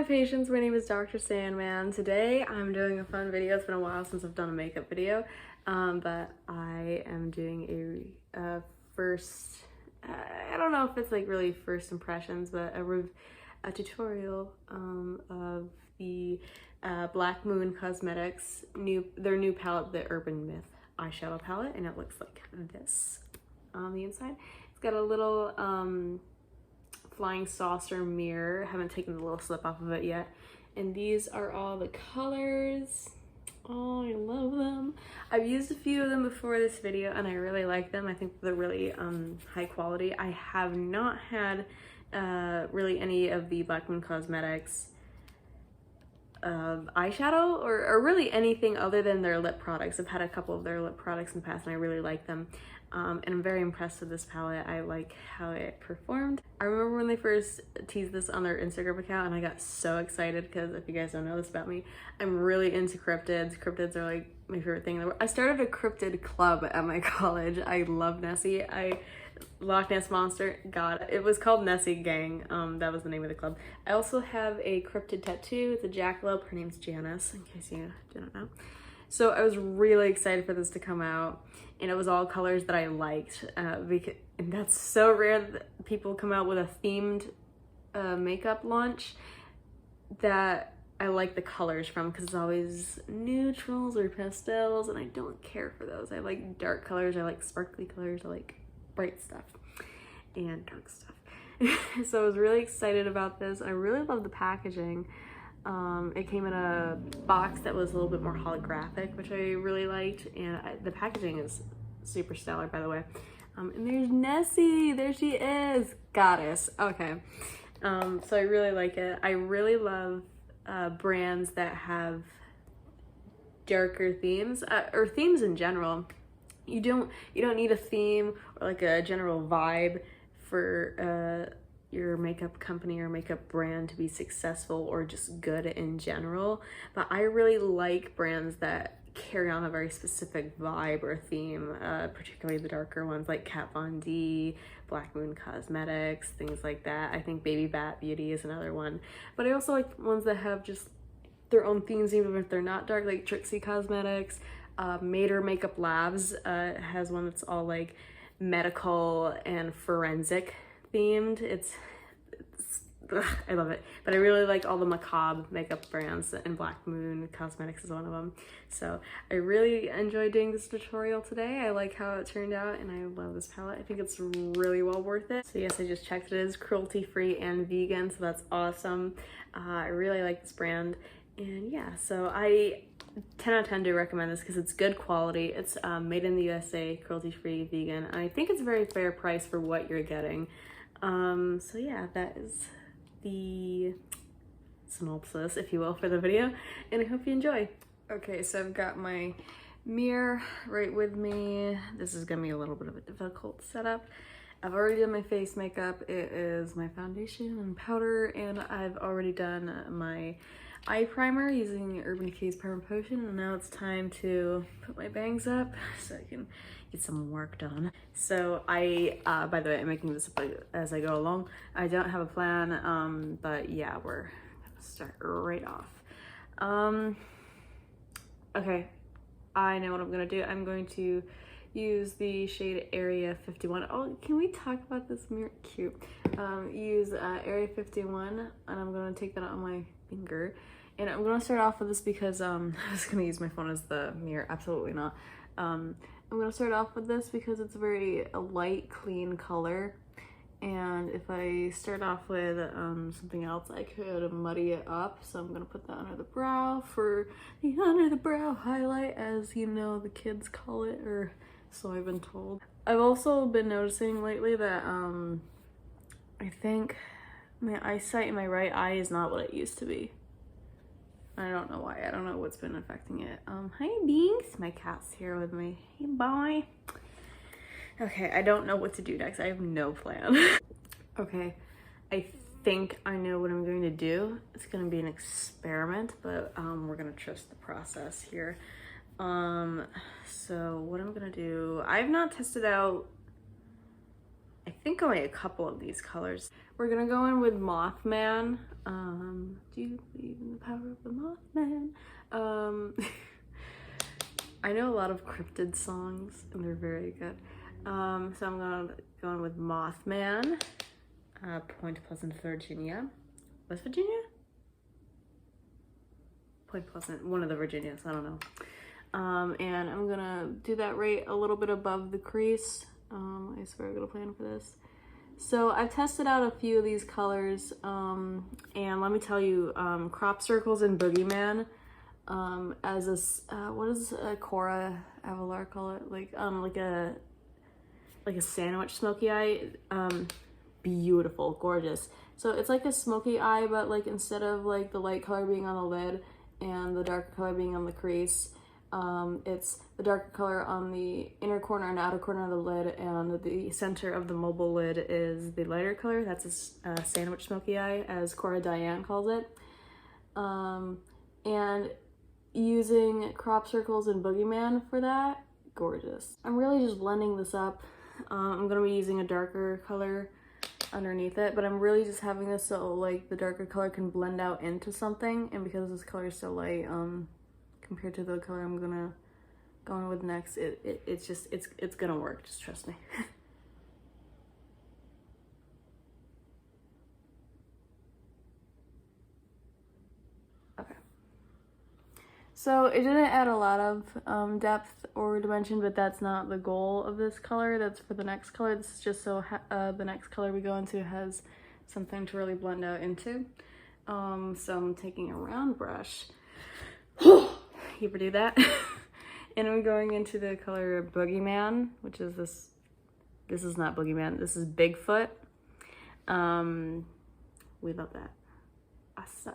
patients, my name is Dr. Sandman. Today I'm doing a fun video. It's been a while since I've done a makeup video, but I am doing a first, I don't know if it's like really first impressions, but a tutorial of the Black Moon Cosmetics their new palette, the Urban Myth eyeshadow palette, and it looks like this on the inside. It's got a little flying saucer mirror. I haven't taken the little slip off of it yet. And these are all the colors. Oh, I love them. I've used a few of them before this video and I really like them. I think they're really high quality. I have not had really any of the Black Moon Cosmetics eyeshadow or really anything other than their lip products. I've had a couple of their lip products in the past and I really like them. And I'm very impressed with this palette. I like how it performed. I remember when they first teased this on their Instagram account and I got so excited because if you guys don't know this about me, I'm really into cryptids. Cryptids are like my favorite thing in the world. I started a cryptid club at my college. I love Nessie. Loch Ness Monster, God, it was called Nessie Gang. That was the name of the club. I also have a cryptid tattoo. It's a jackalope. Her name's Janice, in case you didn't know. So I was really excited for this to come out, and it was all colors that I liked. And that's so rare that people come out with a themed makeup launch that I like the colors from, because it's always neutrals or pastels, and I don't care for those. I like dark colors, I like sparkly colors, I like bright stuff and dark stuff. So I was really excited about this. I really love the packaging. It came in a box that was a little bit more holographic, which I really liked, and the packaging is super stellar, by the way. And there's Nessie, there she is, goddess. Okay, so I really like it. I really love brands that have darker themes, or themes in general. You don't need a theme or like a general vibe for your makeup company or makeup brand to be successful or just good in general. But I really like brands that carry on a very specific vibe or theme, particularly the darker ones like Kat Von D, Black Moon Cosmetics, things like that. I think Baby Bat Beauty is another one. But I also like ones that have just their own themes, even if they're not dark, like Trixie Cosmetics. Mater Makeup Labs has one that's all like medical and forensic themed. Ugh, I love it. But I really like all the macabre makeup brands, and Black Moon Cosmetics is one of them. So I really enjoyed doing this tutorial today. I like how it turned out and I love this palette. I think it's really well worth it. So yes, I just checked, it is cruelty-free and vegan, so that's awesome. I really like this brand. And yeah, so I 10 out of 10 do recommend this because it's good quality. It's made in the USA, cruelty-free, vegan. And I think it's a very fair price for what you're getting. So yeah, that is the synopsis, if you will, for the video, and I hope you enjoy. Okay, so I've got my mirror right with me. This is gonna be a little bit of a difficult setup. I've already done my face makeup. It is my foundation and powder, and I've already done my eye primer using Urban Decay's Primer Potion, and now it's time to put my bangs up so I can get some work done. So by the way, I'm making this up as I go along. I don't have a plan, but yeah, we're gonna start right off. Okay, I know what I'm gonna do. I'm going to use the shade Area 51. Oh, can we talk about this mirror? Cute. Use Area 51, and I'm gonna take that on my finger. And I'm gonna start off with this because I was gonna use my phone as the mirror. Absolutely not. I'm gonna start off with this because it's a light, clean color. And if I start off with something else, I could muddy it up. So I'm gonna put that under the brow for the under the brow highlight, as you know the kids call it, or so I've been told. I've also been noticing lately that I think my eyesight in my right eye is not what it used to be. I don't know why. I don't know what's been affecting it. Hi Binks, my cat's here with me. Hey boy. Okay, I don't know what to do next. I have no plan. Okay, I think I know what I'm going to do. It's gonna be an experiment, but we're gonna trust the process here. So what I'm gonna do, I've not tested out I think only a couple of these colors. We're gonna go in with Mothman. Do you believe in the power of the Mothman? I know a lot of cryptid songs and they're very good. So I'm gonna go in with Mothman, Point Pleasant, Virginia. West Virginia? Point Pleasant, one of the Virginias, I don't know. And I'm gonna do that right a little bit above the crease. I swear I'm gonna plan for this. So I've tested out a few of these colors, and let me tell you, Crop Circles and Boogeyman, as a, what does Cora Avalar call it? Like a sandwich smoky eye. Beautiful, gorgeous. So it's like a smoky eye, but like instead of like the light color being on the lid and the darker color being on the crease, it's the darker color on the inner corner and outer corner of the lid, and the center of the mobile lid is the lighter color. That's a sandwich smoky eye, as Cora Diane calls it. And using Crop Circles and Boogeyman for that, gorgeous. I'm really just blending this up. I'm gonna be using a darker color underneath it, but I'm really just having this so like the darker color can blend out into something, and because this color is so light, compared to the color I'm gonna go on with next, it's gonna work, just trust me. Okay. So it didn't add a lot of depth or dimension, but that's not the goal of this color. That's for the next color. This is just so the next color we go into has something to really blend out into. So I'm taking a round brush. You ever do that? And I'm going into the color Boogeyman, which is this. This is not Boogeyman. This is Bigfoot. We love that.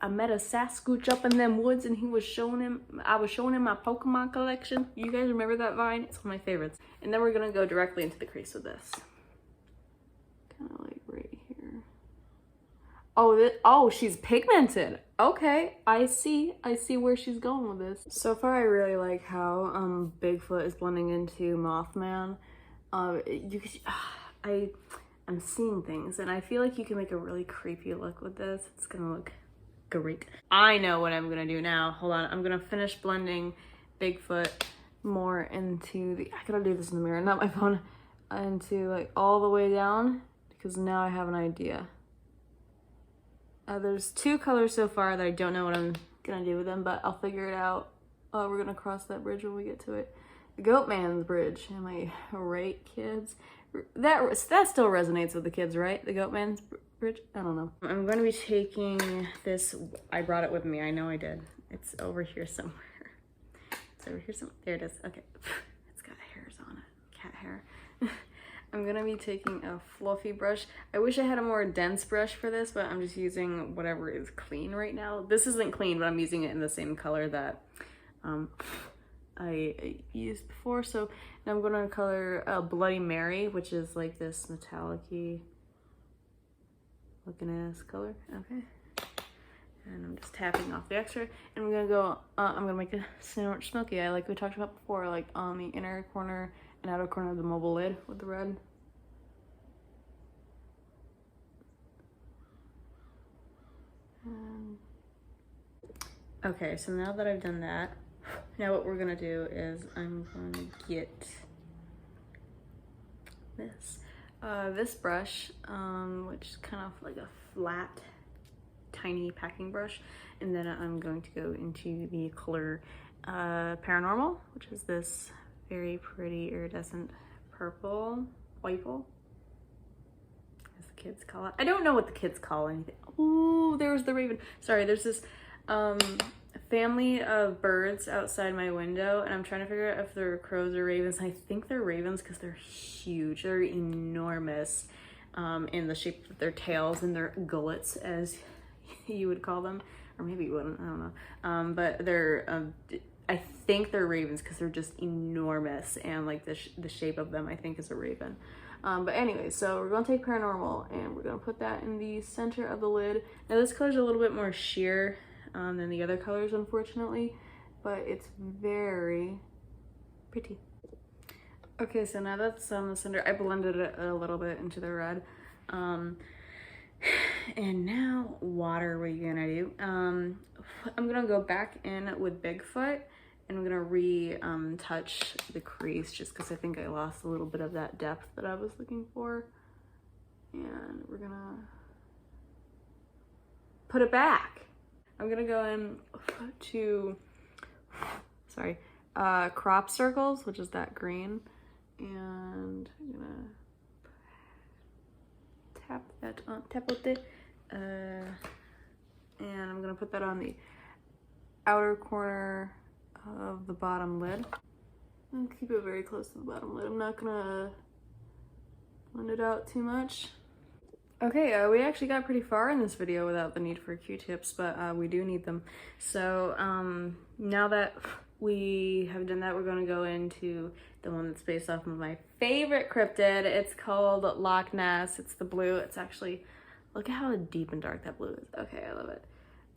I met a Sasquatch up in them woods, and I was showing him my Pokemon collection. You guys remember that vine? It's one of my favorites. And then we're gonna go directly into the crease with this. Kind of like right here. Oh, she's pigmented. Okay, I see where she's going with this. So far, I really like how Bigfoot is blending into Mothman. I'm seeing things, and I feel like you can make a really creepy look with this. It's gonna look great. I know what I'm gonna do now. Hold on, I'm gonna finish blending Bigfoot more into the, I gotta do this in the mirror, not my phone, into like all the way down, because now I have an idea. There's two colors so far that I don't know what I'm gonna do with them, but I'll figure it out. We're gonna cross that bridge when we get to it. The Goatman's bridge. Am I right, kids? That still resonates with the kids, right? The Goatman's bridge? I don't know. I'm going to be taking this. I brought it with me. I know I did. It's over here somewhere. It's over here somewhere. There it is. Okay. It's got hairs on it. Cat hair. I'm going to be taking a fluffy brush. I wish I had a more dense brush for this, but I'm just using whatever is clean right now. This isn't clean, but I'm using it in the same color that I used before. So now I'm going to color Bloody Mary, which is like this metallic-y looking ass color. Okay. And I'm just tapping off the extra. And I'm going to go, I'm going to make a sandwich smoky eye like we talked about before, like on the inner corner and outer corner of the mobile lid with the red. Okay, so now that I've done that, now what we're gonna do is I'm going to get this brush, which is kind of like a flat, tiny packing brush, and then I'm going to go into the color Paranormal, which is this very pretty iridescent purple, whiteful, as the kids call it. I don't know what the kids call anything. Ooh, there's the raven. Sorry, there's this family of birds outside my window, and I'm trying to figure out if they're crows or ravens. I think they're ravens because they're huge. They're enormous in the shape of their tails and their gullets, as you would call them, or maybe you wouldn't. I don't know. But they're I think they're ravens because they're just enormous, and like the shape of them I think is a raven. But anyway, so we're gonna take Paranormal and we're gonna put that in the center of the lid. Now this color's a little bit more sheer than the other colors, unfortunately, but it's very pretty. Okay, so now that's the center. I blended it a little bit into the red. And now what are we gonna do? I'm gonna go back in with Bigfoot and I'm gonna touch the crease just because I think I lost a little bit of that depth that I was looking for. And we're gonna put it back. I'm gonna go in to, crop circles, which is that green. And I'm gonna tap with it. And I'm gonna put that on the outer corner of the bottom lid. And keep it very close to the bottom lid. I'm not gonna blend it out too much. Okay, we actually got pretty far in this video without the need for Q-tips, but we do need them. So now that we have done that, we're gonna go into the one that's based off of my favorite cryptid. It's called Loch Ness. It's the blue. It's actually, look at how deep and dark that blue is. Okay, I love it.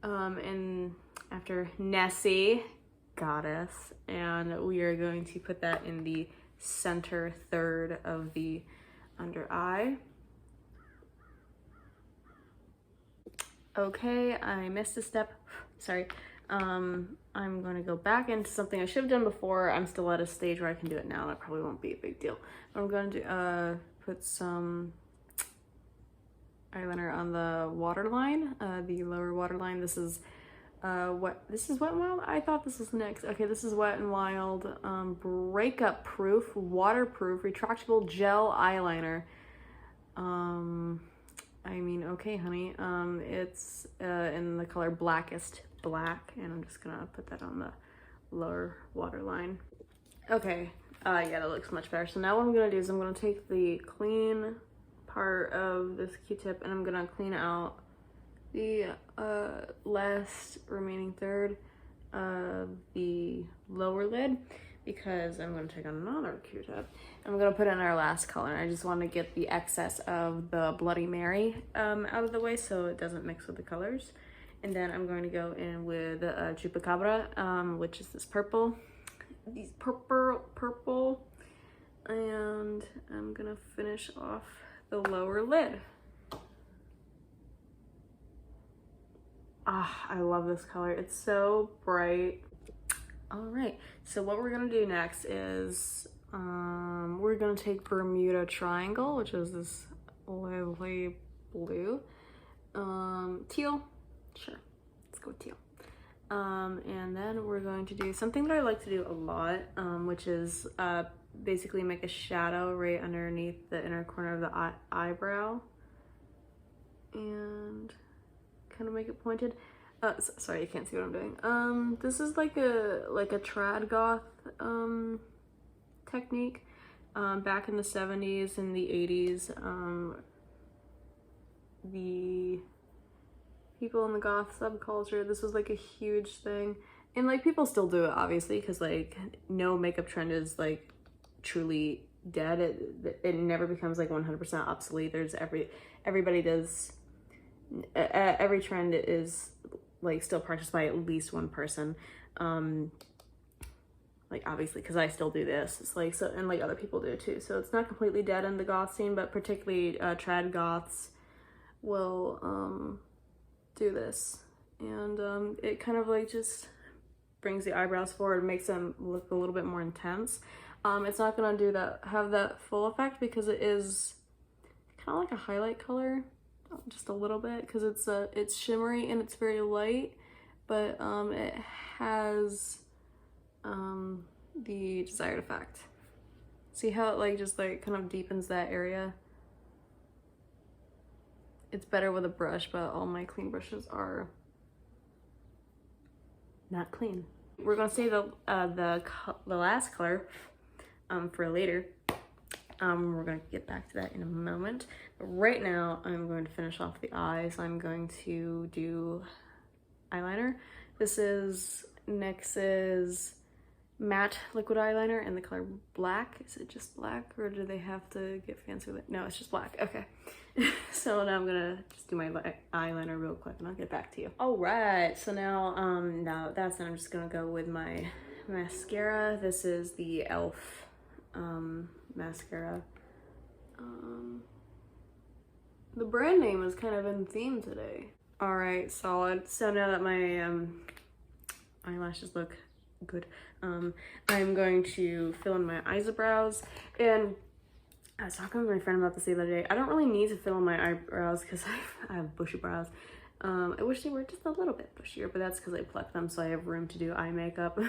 And after Nessie, goddess, and we are going to put that in the center third of the under eye. Okay, I missed a step, sorry. I'm gonna go back into something I should have done before. I'm still at a stage where I can do it now. That probably won't be a big deal. I'm going to put some eyeliner on the waterline, the lower waterline. This is Wet n Wild? I thought this was next. Okay, this is Wet n Wild breakup proof, waterproof, retractable gel eyeliner. I mean, okay, honey. It's in the color Blackest Black, and I'm just gonna put that on the lower waterline. Okay, yeah, that looks much better. So now what I'm gonna do is I'm gonna take the clean part of this Q-tip and I'm gonna clean out the last remaining third of the lower lid, because I'm going to take another Q-tip. I'm going to put in our last color. I just want to get the excess of the Bloody Mary out of the way so it doesn't mix with the colors. And then I'm going to go in with Chupacabra, which is this purple. These purple. And I'm going to finish off the lower lid. Ah, I love this color. It's so bright. All right, so what we're gonna do next is we're gonna take Bermuda Triangle, which is this lovely blue. Teal, sure, let's go teal. And then we're going to do something that I like to do a lot, which is basically make a shadow right underneath the inner corner of the eyebrow. And kind of make it pointed. Sorry, you can't see what I'm doing. This is like a trad goth technique. Back in the 70s and the 80s, the people in the goth subculture, this was like a huge thing. And like people still do it, obviously, because like no makeup trend is like truly dead. It never becomes like 100% obsolete. There's everybody does. Every trend is like still practiced by at least one person. Like obviously, because I still do this. It's like so, and like other people do too. So it's not completely dead in the goth scene, but particularly trad goths will do this, and it kind of like just brings the eyebrows forward, makes them look a little bit more intense. It's not gonna have that full effect because it is kind of like a highlight color. Just a little bit, because it's shimmery and it's very light, but it has the desired effect. See how it like just like kind of deepens that area? It's better with a brush, but all my clean brushes are not clean. We're gonna save the last color for later. We're gonna get back to that in a moment. But right now, I'm going to finish off the eyes. I'm going to do eyeliner. This is NYX's matte liquid eyeliner in the color black. Is it just black, or do they have to get fancy with it? No, it's just black. Okay. So now I'm gonna just do my eyeliner real quick and I'll get back to you. All right, so now that's done. I'm just gonna go with my mascara. This is the e.l.f. mascara. The brand name is kind of in theme today. All right, solid. So now that my eyelashes look good, I'm going to fill in my eyebrows. And I was talking with my friend about this the other day. I don't really need to fill in my eyebrows because I have bushy brows. I wish they were just a little bit bushier, but that's because I plucked them so I have room to do eye makeup.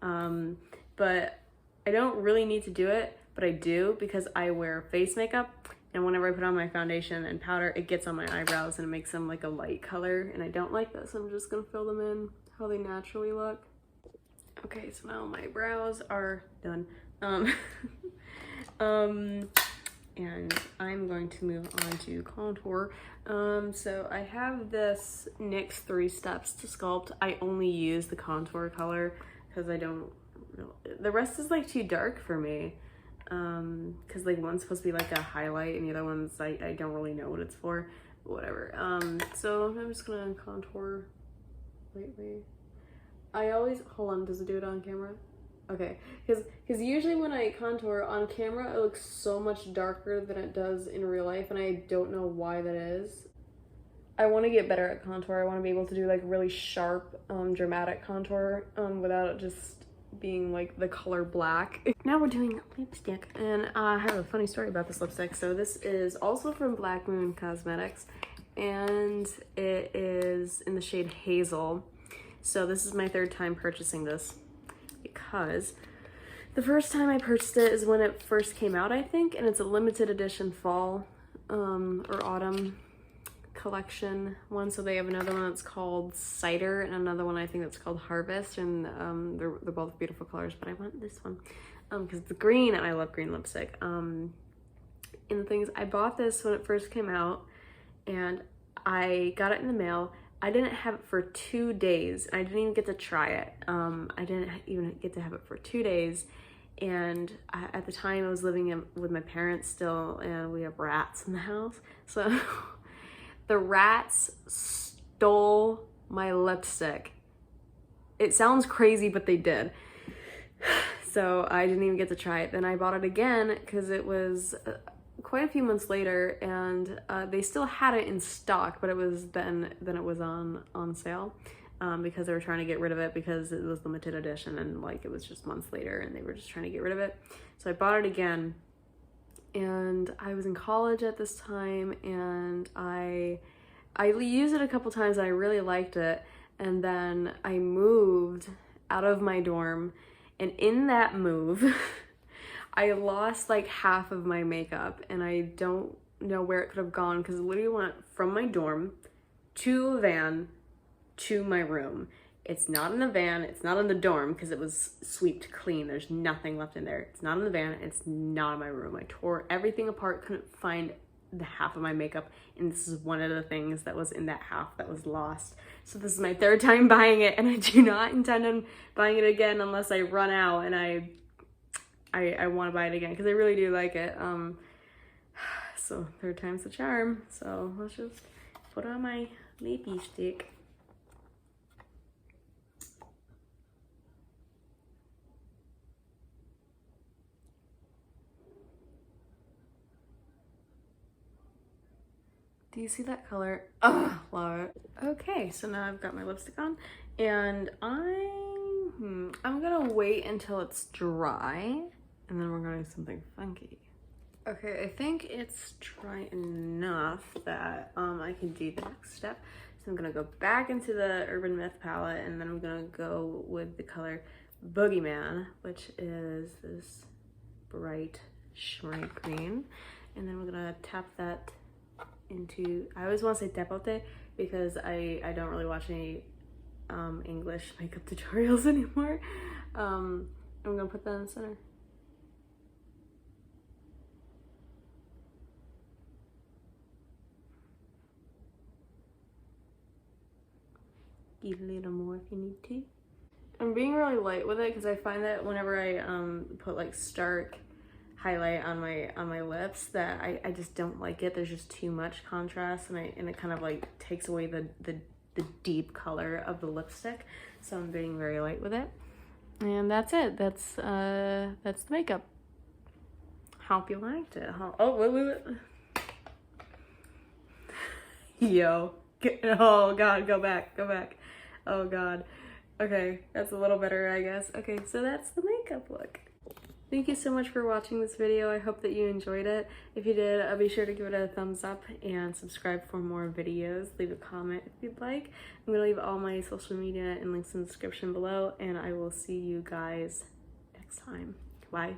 But I don't really need to do it, but I do because I wear face makeup. And whenever I put on my foundation and powder, it gets on my eyebrows and it makes them like a light color. And I don't like that, so I'm just gonna fill them in how they naturally look. Okay, so now my brows are done. And I'm going to move on to contour. So I have this NYX 3 Steps to Sculpt. I only use the contour color because I don't, the rest is like too dark for me. Because like one's supposed to be like a highlight and the other one's I don't really know what it's for, but whatever. So I'm just gonna contour lightly. I always, hold on, does it do it on camera? Okay, because usually when I contour on camera, it looks so much darker than it does in real life, and I don't know why that is. I want to get better at contour. I want to be able to do like really sharp, dramatic contour without it just being like the color black. Now we're doing lipstick, and I have a funny story about this lipstick. So this is also from Black Moon Cosmetics, and it is in the shade Hazel. So this is my third time purchasing this because the first time I purchased it is when it first came out, I think, and it's a limited edition fall or autumn collection one. So they have another one that's called Cider and another one I think that's called Harvest, and they're both beautiful colors, but I want this one because it's green and I love green lipstick. And the things, I bought this when it first came out and I got it in the mail. I didn't have it for 2 days. I didn't even get to try it. I didn't even get to have it for 2 days. And at the time I was living with my parents still, and we have rats in the house. So the rats stole my lipstick. It sounds crazy, but they did. So I didn't even get to try it. Then I bought it again because it was quite a few months later, and they still had it in stock, but it was then it was on sale because they were trying to get rid of it because it was limited edition, and like it was just months later and they were just trying to get rid of it. So I bought it again, and I was in college at this time, and I used it a couple times and I really liked it. And then I moved out of my dorm, and in that move I lost like half of my makeup, and I don't know where it could have gone because it literally went from my dorm to a van to my room. It's not in the van, it's not in the dorm because it was swept clean. There's nothing left in there. It's not in the van, it's not in my room. I tore everything apart, couldn't find the half of my makeup, and this is one of the things that was in that half that was lost. So this is my third time buying it, and I do not intend on buying it again unless I run out and I want to buy it again because I really do like it. So third time's the charm. So let's just put on my lippy stick. Do you see that color? Oh, love it. Okay, so now I've got my lipstick on, and I'm gonna wait until it's dry, and then we're gonna do something funky. Okay, I think it's dry enough that I can do the next step. So I'm gonna go back into the Urban Myth palette, and then I'm gonna go with the color Boogeyman, which is this bright shimmery green. And then we're gonna tap that into, I always want to say tapote because I don't really watch any English makeup tutorials anymore. I'm gonna put that in the center. Give a little more if you need to. I'm being really light with it because I find that whenever I put like stark highlight on my lips that I just don't like it. There's just too much contrast, and it kind of like takes away the deep color of the lipstick. So I'm being very light with it, and that's it. That's the makeup. Hope you liked it. Oh, wait. Yo. Oh god, go back. Oh god. Okay, that's a little better, I guess. Okay, so that's the makeup look. Thank you so much for watching this video. I hope that you enjoyed it. If you did, be sure to give it a thumbs up and subscribe for more videos. Leave a comment if you'd like. I'm gonna leave all my social media and links in the description below, and I will see you guys next time. Bye.